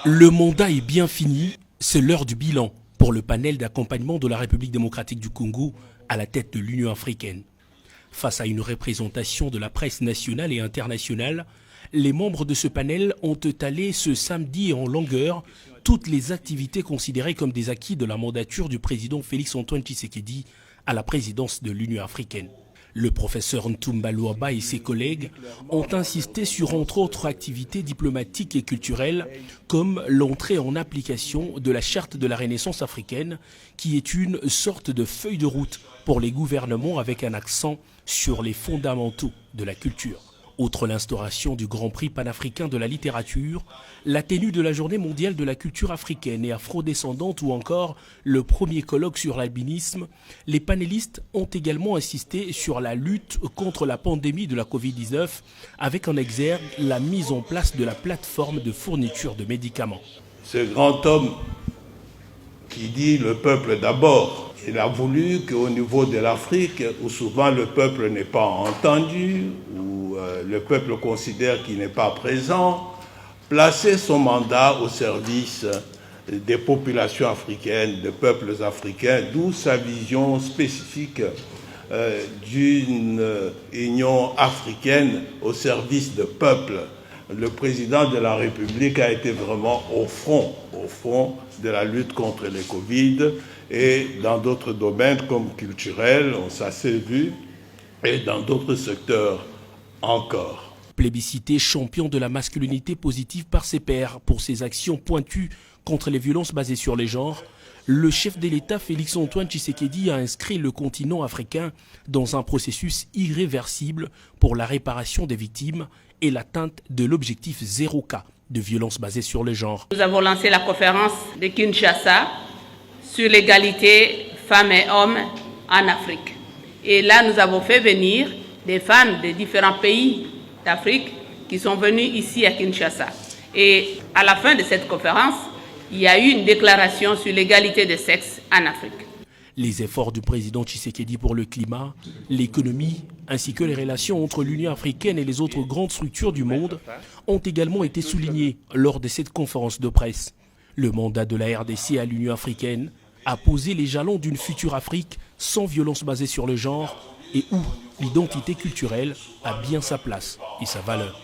Le mandat est bien fini, c'est l'heure du bilan pour le panel d'accompagnement de la République démocratique du Congo à la tête de l'Union africaine. Face à une représentation de la presse nationale et internationale, les membres de ce panel ont étalé ce samedi en longueur toutes les activités considérées comme des acquis de la mandature du président Félix-Antoine Tshisekedi à la présidence de l'Union africaine. Le professeur Ntumba Luaba et ses collègues ont insisté sur entre autres activités diplomatiques et culturelles comme l'entrée en application de la charte de la Renaissance africaine qui est une sorte de feuille de route pour les gouvernements avec un accent sur les fondamentaux de la culture. Outre l'instauration du Grand Prix panafricain de la littérature, la tenue de la Journée mondiale de la culture africaine et afrodescendante ou encore le premier colloque sur l'albinisme, les panélistes ont également insisté sur la lutte contre la pandémie de la Covid-19 avec en exergue la mise en place de la plateforme de fourniture de médicaments. Ce grand homme qui dit le peuple d'abord, il a voulu qu'au niveau de l'Afrique, où souvent le peuple n'est pas entendu, où le peuple considère qu'il n'est pas présent, placer son mandat au service des populations africaines, des peuples africains, d'où sa vision spécifique d'une union africaine au service de peuples. Le président de la République a été vraiment au front de la lutte contre les Covid et dans d'autres domaines comme culturels, ça s'est vu, et dans d'autres secteurs encore. Plébiscité champion de la masculinité positive par ses pairs pour ses actions pointues contre les violences basées sur les genres, le chef de l'État Félix-Antoine Tshisekedi a inscrit le continent africain dans un processus irréversible pour la réparation des victimes et l'atteinte de l'objectif 0 cas de violences basées sur le genre. Nous avons lancé la conférence de Kinshasa sur l'égalité femmes et hommes en Afrique. Et là, nous avons fait venir des femmes de différents pays d'Afrique qui sont venues ici à Kinshasa. Et à la fin de cette conférence, il y a eu une déclaration sur l'égalité des sexes en Afrique. Les efforts du président Tshisekedi pour le climat, l'économie, ainsi que les relations entre l'Union africaine et les autres grandes structures du monde ont également été soulignés lors de cette conférence de presse. Le mandat de la RDC à l'Union africaine a posé les jalons d'une future Afrique sans violence basée sur le genre et où l'identité culturelle a bien sa place et sa valeur.